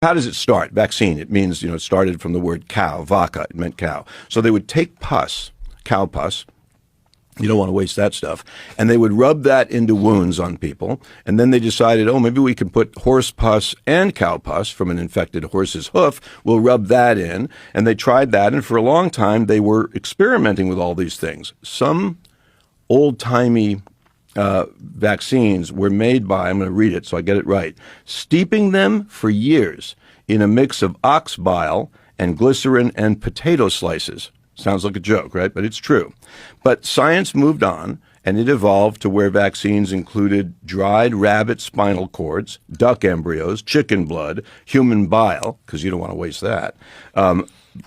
how does it start? Vaccine, it means, it started from the word cow, vaca, it meant cow. So they would take pus, cow pus, you don't want to waste that stuff, and they would rub that into wounds on people, and then they decided, maybe we can put horse pus and cow pus from an infected horse's hoof, we'll rub that in, and they tried that, and for a long time they were experimenting with all these things. Some old-timey vaccines were made by, I'm going to read it so I get it right, steeping them for years in a mix of ox bile and glycerin and potato slices. Sounds like a joke, right? But it's true. But science moved on, and it evolved to where vaccines included dried rabbit spinal cords, duck embryos, chicken blood, human bile, because you don't want to waste that,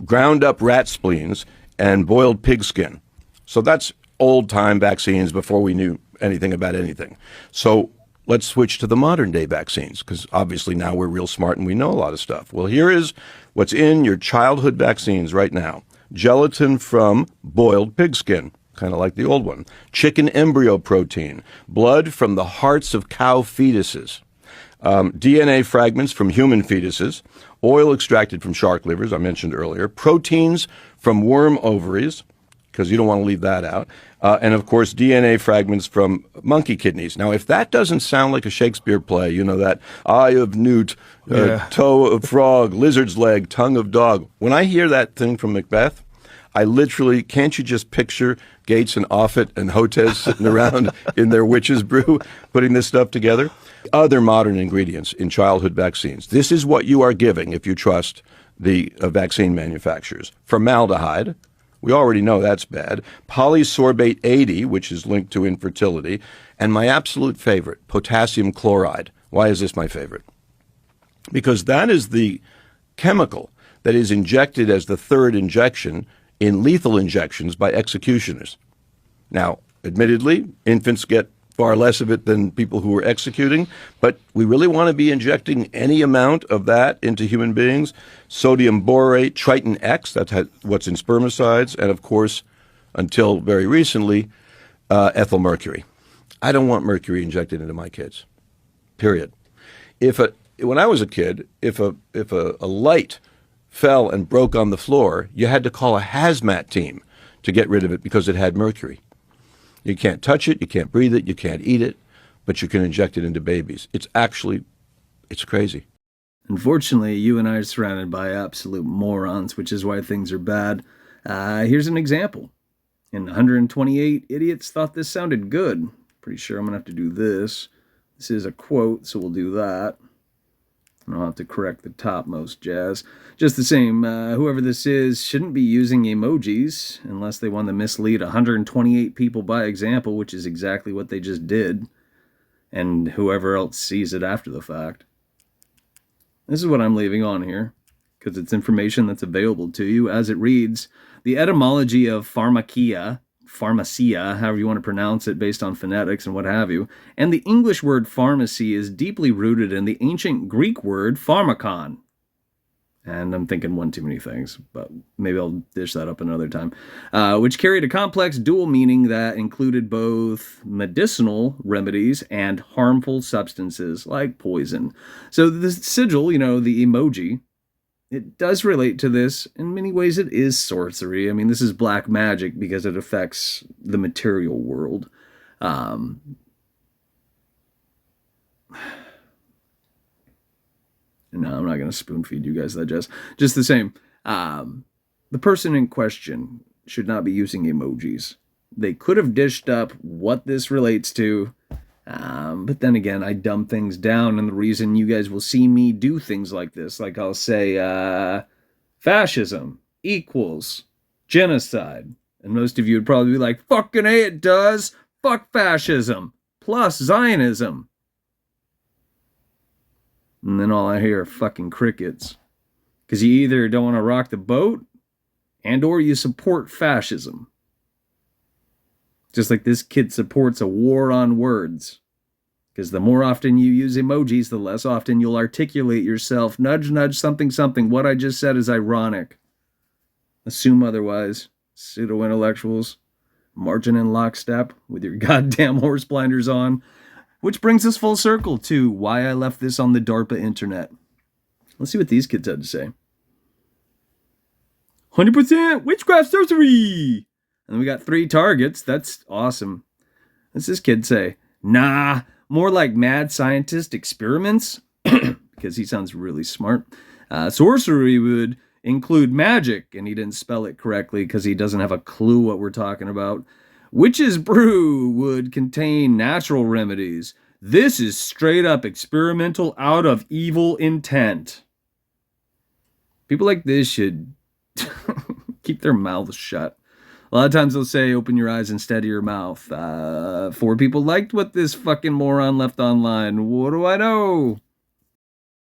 ground up rat spleens, and boiled pig skin. So that's old-time vaccines before we knew anything about anything. So let's switch to the modern-day vaccines, because obviously now we're real smart and we know a lot of stuff. Well, here is what's in your childhood vaccines right now. Gelatin from boiled pigskin, kind of like the old one. Chicken embryo protein. Blood from the hearts of cow fetuses. DNA fragments from human fetuses. Oil extracted from shark livers, I mentioned earlier. Proteins from worm ovaries, because you don't want to leave that out. And, of course, DNA fragments from monkey kidneys. Now, if that doesn't sound like a Shakespeare play, that eye of newt, toe of frog, lizard's leg, tongue of dog. When I hear that thing from Macbeth, I literally, can't you just picture Gates and Offit and Hotez sitting around in their witch's brew putting this stuff together? Other modern ingredients in childhood vaccines. This is what you are giving if you trust the vaccine manufacturers. Formaldehyde. We already know that's bad. Polysorbate 80, which is linked to infertility. And my absolute favorite, potassium chloride. Why is this my favorite? Because that is the chemical that is injected as the third injection in lethal injections by executioners. Now, admittedly, infants get far less of it than people who are executing, but we really want to be injecting any amount of that into human beings. Sodium borate, Triton X, that's what's in spermicides, and of course, until very recently, ethyl mercury. I don't want mercury injected into my kids, period. When I was a kid, if a light fell and broke on the floor, you had to call a hazmat team to get rid of it because it had mercury. You can't touch it, you can't breathe it, you can't eat it, but you can inject it into babies. It's crazy. Unfortunately, you and I are surrounded by absolute morons, which is why things are bad. Here's an example. And 128 idiots thought this sounded good. Pretty sure I'm going to have to do this. This is a quote, so we'll do that. And I'll have to correct the topmost jazz. Just the same, whoever this is shouldn't be using emojis unless they want to mislead 128 people by example, which is exactly what they just did, and whoever else sees it after the fact. This is what I'm leaving on here, because it's information that's available to you as it reads. The etymology of pharmacia, however you want to pronounce it based on phonetics and what have you, and the English word pharmacy is deeply rooted in the ancient Greek word pharmakon. And I'm thinking one too many things, but maybe I'll dish that up another time, which carried a complex dual meaning that included both medicinal remedies and harmful substances like poison. So the sigil, the emoji, it does relate to this. In many ways, it is sorcery. I mean, this is black magic because it affects the material world. No, I'm not going to spoon feed you guys that, just the same. The person in question should not be using emojis. They could have dished up what this relates to, but then again, I dumb things down, and the reason you guys will see me do things like this, like I'll say, fascism equals genocide. And most of you would probably be like, fucking A, it does. Fuck fascism plus Zionism. And then all I hear are fucking crickets. Because you either don't want to rock the boat, and or you support fascism. Just like this kid supports a war on words. Because the more often you use emojis, the less often you'll articulate yourself. Nudge, nudge, something, something. What I just said is ironic. Assume otherwise. Pseudo-intellectuals. Marching in lockstep with your goddamn horse blinders on. Which brings us full circle to why I left this on the DARPA internet. Let's see what these kids had to say. 100% witchcraft sorcery. And we got 3 targets. That's awesome. What's this kid say? Nah, more like mad scientist experiments. Because he sounds really smart. Sorcery would include magic, and he didn't spell it correctly because he doesn't have a clue what we're talking about. Witch's brew would contain natural remedies. This is straight up experimental out of evil intent. People like this should keep their mouths shut. A lot of times they'll say, open your eyes instead of your mouth. 4 people liked what this fucking moron left online. What do I know?